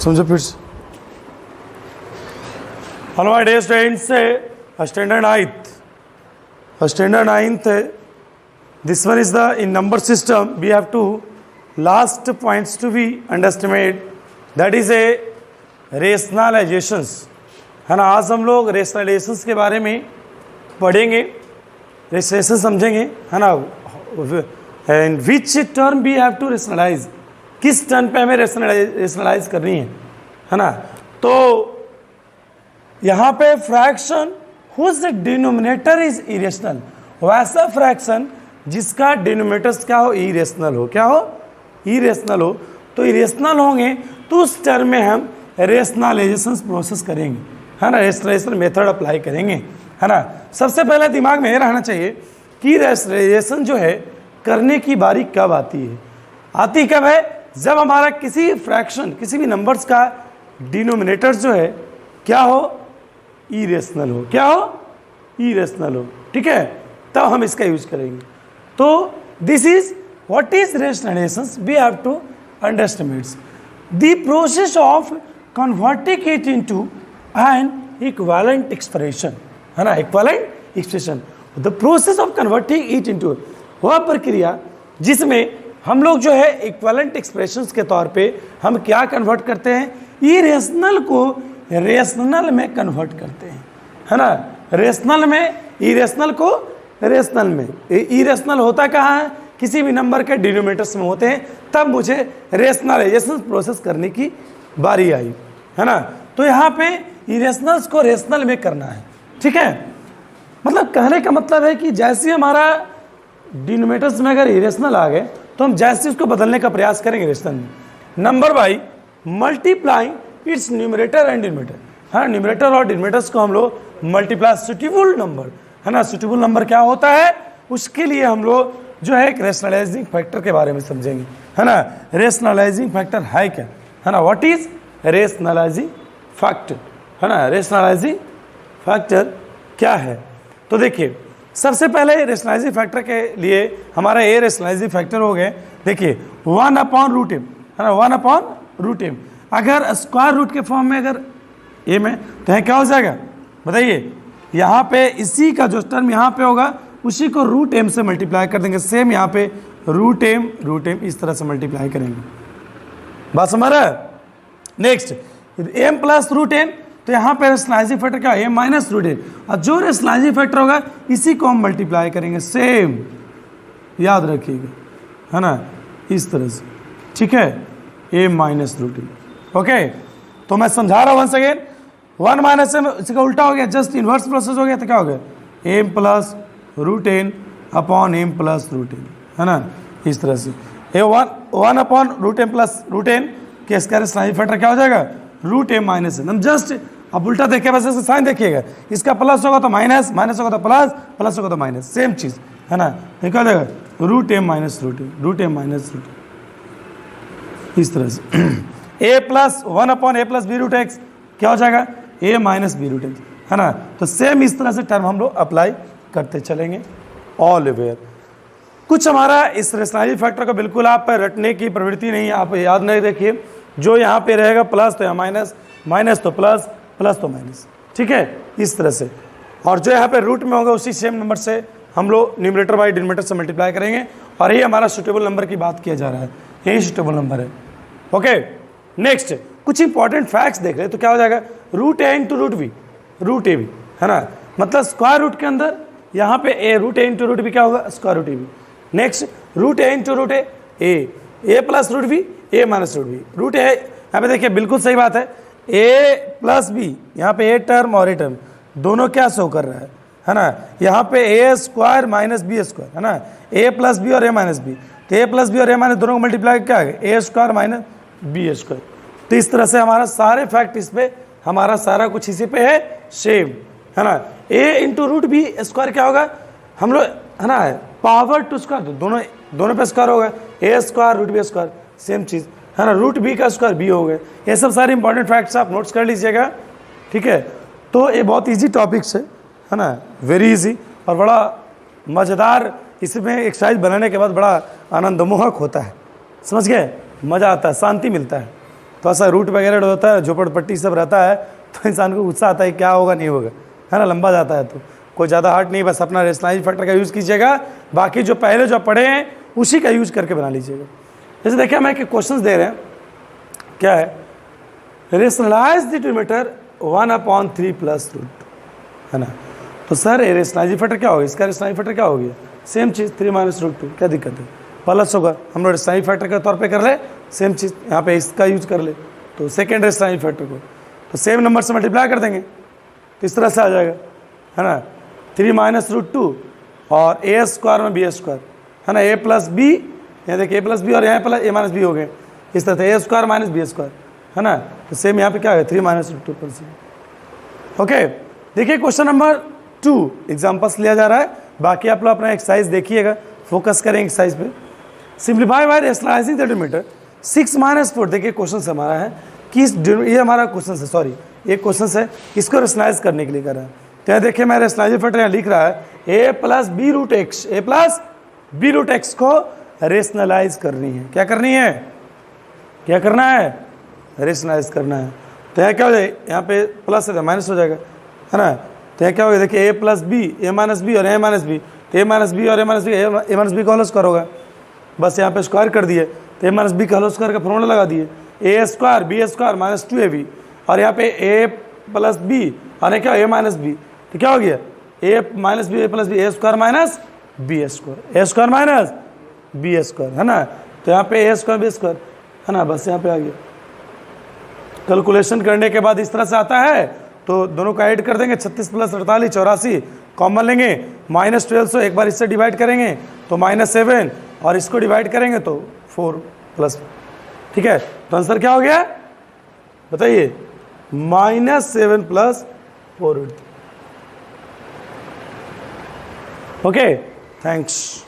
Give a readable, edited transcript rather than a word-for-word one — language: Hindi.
समझो फिर से। Hello my dear students, standard ninth this one is the in number system we have to last points to be underestimate, that is a rationalisations, है ना। आज हम लोग रेशनलाइजेशंस के बारे में पढ़ेंगे, रेशनलाइजेशन समझेंगे, है ना। And which term we have to rationalize, किस टर्म पे हमें रेशनलाइज करनी है ना। तो यहाँ पे fraction whose denominator is irrational, वैसा फ्रैक्शन जिसका डिनोमिनेटर्स क्या हो, इरेशनल हो। क्या हो? इरेशनल हो। तो इरेशनल होंगे तो उस टर्म में हम रेशनलाइजेशन प्रोसेस करेंगे, है ना। रेशनलाइजेशन मेथड अप्लाई करेंगे, है ना। सबसे पहले दिमाग में ये रहना चाहिए कि रेशनलाइजेशन जो है करने की बारी कब आती है। आती कब है? जब हमारा किसी फ्रैक्शन, किसी भी नंबर्स का डिनोमिनेटर जो है क्या हो, इरेशनल हो। क्या हो? इरेशनल हो। ठीक है, तब हम इसका यूज करेंगे। तो this is what is rationalization, we have to understand the process of converting it into an equivalent expression, है ना। Equivalent expression, the process of converting it into, वह प्रक्रिया जिसमें हम लोग जो है इक्विवेलेंट एक्सप्रेशंस के तौर पे हम क्या कन्वर्ट करते हैं, इरेशनल को रेशनल में कन्वर्ट करते हैं, है ना। रेशनल में इरेशनल को रेशनल में, इरेशनल होता कहाँ है, किसी भी नंबर के डिनोमिनेटर्स में होते हैं, तब मुझे रेशनलाइजेशन प्रोसेस करने की बारी आई, है ना। तो यहाँ पे इरेशनल्स को रेशनल में करना है। ठीक है, मतलब कहने का मतलब है कि जैसे हमारा डिनोमिनेटर्स में अगर इरेशनल आ गए तो हम जैसे उसको बदलने का प्रयास करेंगे रेशनल में, number by multiplying it's numerator and denominator, हाँ। न्यूमरेटर और डिनोमिनेटर्स को हम लोग मल्टीप्लाई, सुटेबल नंबर, है ना। सुटेबल नंबर क्या होता है, उसके लिए हम लोग जो है एक रेशनलाइजिंग फैक्टर के बारे में समझेंगे, है ना। रेशनलाइजिंग फैक्टर है क्या, है ना। व्हाट इज रेशनलाइजिंग फैक्टर, है ना। रेशनलाइजिंग फैक्टर क्या है, तो देखिए सबसे पहले रेशनलाइजिंग फैक्टर के लिए हमारा ए रेशनलाइजिंग फैक्टर हो गए, देखिए 1/√m, है ना। 1/√m अगर स्क्वायर रूट के फॉर्म में अगर ए में, तो यहाँ क्या हो जाएगा बताइए। यहाँ पे इसी का जो टर्म यहाँ पे होगा उसी को √m से मल्टीप्लाई कर देंगे। सेम यहाँ पे √m इस तरह से मल्टीप्लाई करेंगे, बात समझ रहा है। नेक्स्ट m + √m, तो यहाँ पे रेशनलाइजिंग फैक्टर क्या है, m - और जो रेशनलाइजिंग फैक्टर होगा इसी को हम मल्टीप्लाई करेंगे, सेम याद रखिएगा, है ना, इस तरह से। ठीक है, m - ओके। तो मैं समझा रहा हूँ वंस अगेन, 1 - m इसका उल्टा हो गया, जस्ट इन्वर्स प्रोसेस हो गया, तो क्या हो गया, m + √n upon m + √n, है ना, इस तरह से। 1/√m + √n के इसका रेशनलाइजिंग फैक्टर क्या हो जाएगा, √m - n। जस्ट अब उल्टा देखिए, बस इसका साइन देखिएगा, इसका प्लस होगा तो माइनस, माइनस होगा तो प्लस, प्लस होगा तो माइनस, सेम चीज़, है ना। तो क्या हो जाएगा, √m - √n, इस तरह से। a + 1/a + b√x क्या हो जाएगा, a - b√x, है ना। तो सेम इस तरह से टर्म हम लोग अप्लाई करते चलेंगे ऑल वेयर। कुछ हमारा इस रेशनलाइजिंग फैक्टर को बिल्कुल आप रटने की प्रवृत्ति नहीं है, आप याद नहीं रखिए। जो यहाँ पे रहेगा प्लस तो यहाँ माइनस, माइनस तो प्लस, प्लस तो माइनस, ठीक है, इस तरह से। और जो यहाँ पे रूट में होगा उसी सेम नंबर से हम लोग न्यूमरेटर बाई डिनोमिनेटर से मल्टीप्लाई करेंगे, और ये हमारा सुटेबल नंबर की बात किया जा रहा है, यही सुटेबल नंबर है। ओके, नेक्स्ट कुछ इंपॉर्टेंट फैक्ट्स देख रहे हैं, तो क्या हो जाएगा, √a × √b, √ab, है ना। मतलब स्क्वायर रूट के अंदर यहाँ पे √a × √b क्या होगा, square root ab। Next √a × √a, a + √b, a - √b, √a यहाँ पे देखिए बिल्कुल सही बात है, a + b, यहाँ पे a टर्म और a टर्म दोनों क्या शो कर रहा है ना। यहाँ पे a² - b², है ना, a + b और a - b, तो a + b और a - दोनों को मल्टीप्लाई क्या है, a² - b²। तो इस तरह से हमारा सारे फैक्ट इस पे, हमारा सारा कुछ इसी पे है, सेम, है ना। a × √b² क्या होगा, हम लोग, है ना, पावर टू स्क्वायर, दोनों पे स्क्वायर होगा, a² √b², सेम चीज़, है ना। √b का स्क्वायर b हो गया। ये सब सारे इंपॉर्टेंट फैक्ट्स आप नोट्स कर लीजिएगा, ठीक है। तो ये बहुत इजी टॉपिक्स है ना, वेरी इजी और बड़ा मज़ेदार। इसमें एक्सरसाइज बनाने के बाद बड़ा आनंदमोहक होता है, समझ गए, मज़ा आता है, शांति मिलता है। थोड़ा सा रूट वगैरह होता है, झोपड़पट्टी सब रहता है, तो इंसान को गुस्सा आता है क्या होगा नहीं होगा, है ना, लंबा जाता है। तो कोई ज़्यादा हार्ड नहीं, बस अपना रेशनलाइज फैक्टर का यूज़ कीजिएगा, बाकी जो पहले जो पढ़े हैं उसी का यूज करके बना लीजिएगा। जैसे देखिए हमें क्वेश्चंस दे रहे हैं, क्या है, rationalize the denominator 1/3 plus root, है ना। तो सर ये रेशनलाइज फैक्टर क्या होगा, इसका रेशनलाइज फैक्टर क्या हो गया, सेम चीज़ 3 - √2, क्या दिक्कत है, प्लस होगा। हम लोग रेशनलाइज फैक्टर के तौर पे कर ले, सेम चीज़ यहाँ पे इसका यूज कर ले, तो सेकेंड रेशनलाइज फैक्टर को तो सेम नंबर से मल्टीप्लाई कर देंगे, तो इस तरह से आ जाएगा, है ना। 3 - √2 और a² में b², है ना, a + b, यहाँ देखिए a + b और यहाँ प्लस a - b हो गए, इस तरह से a² - b², है ना। तो सेम यहाँ पे क्या है 3 - √2%। ओके, देखिए क्वेश्चन नंबर 2 एग्जाम्पल्स लिया जा रहा है, बाकी आप लोग अपना एक्सरसाइज देखिएगा, फोकस करें एक्सरसाइज पे। Simplify by rationalizing the denominator 6 - 4। देखिए क्वेश्चन हमारा है कि ये हमारा क्वेश्चन है, सॉरी ये क्वेश्चन है, इसको रेशनलाइज करने के लिए कर रहा है। तो यहाँ देखिए मैं रेशनलाइज फैक्टर यहाँ लिख रहा है a + b√x, a + b√x को रेशनलाइज करनी है, क्या करनी है, क्या करना है, रेशनलाइज करना है। तो यहाँ क्या हो जाएगा, यहाँ पे प्लस है माइनस हो जाएगा, है ना। तो यहाँ क्या होगा, देखिए a + b, a - b और a - b, तो a - b और a - b का होल स्क्वायर होगा, बस यहाँ पे स्क्वायर कर दिए, तो a - b का होल स्क्वायर का फॉर्मूला लगा दिए, a² b² - 2ab, और यहाँ पे a + b और ये क्या a - b, तो क्या हो गया a - b, a + b, a² - b² a² - b², है ना। तो यहाँ पे a² b², है ना, बस यहाँ पे आ गया। कैलकुलेशन करने के बाद इस तरह से आता है, तो दोनों का ऐड कर देंगे, 36 + 48 84, कॉमन लेंगे, -12 से एक बार इससे डिवाइड करेंगे तो -7, और इसको डिवाइड करेंगे तो 4+, ठीक है। तो आंसर क्या हो गया बताइए, -7 + 4। Okay, thanks.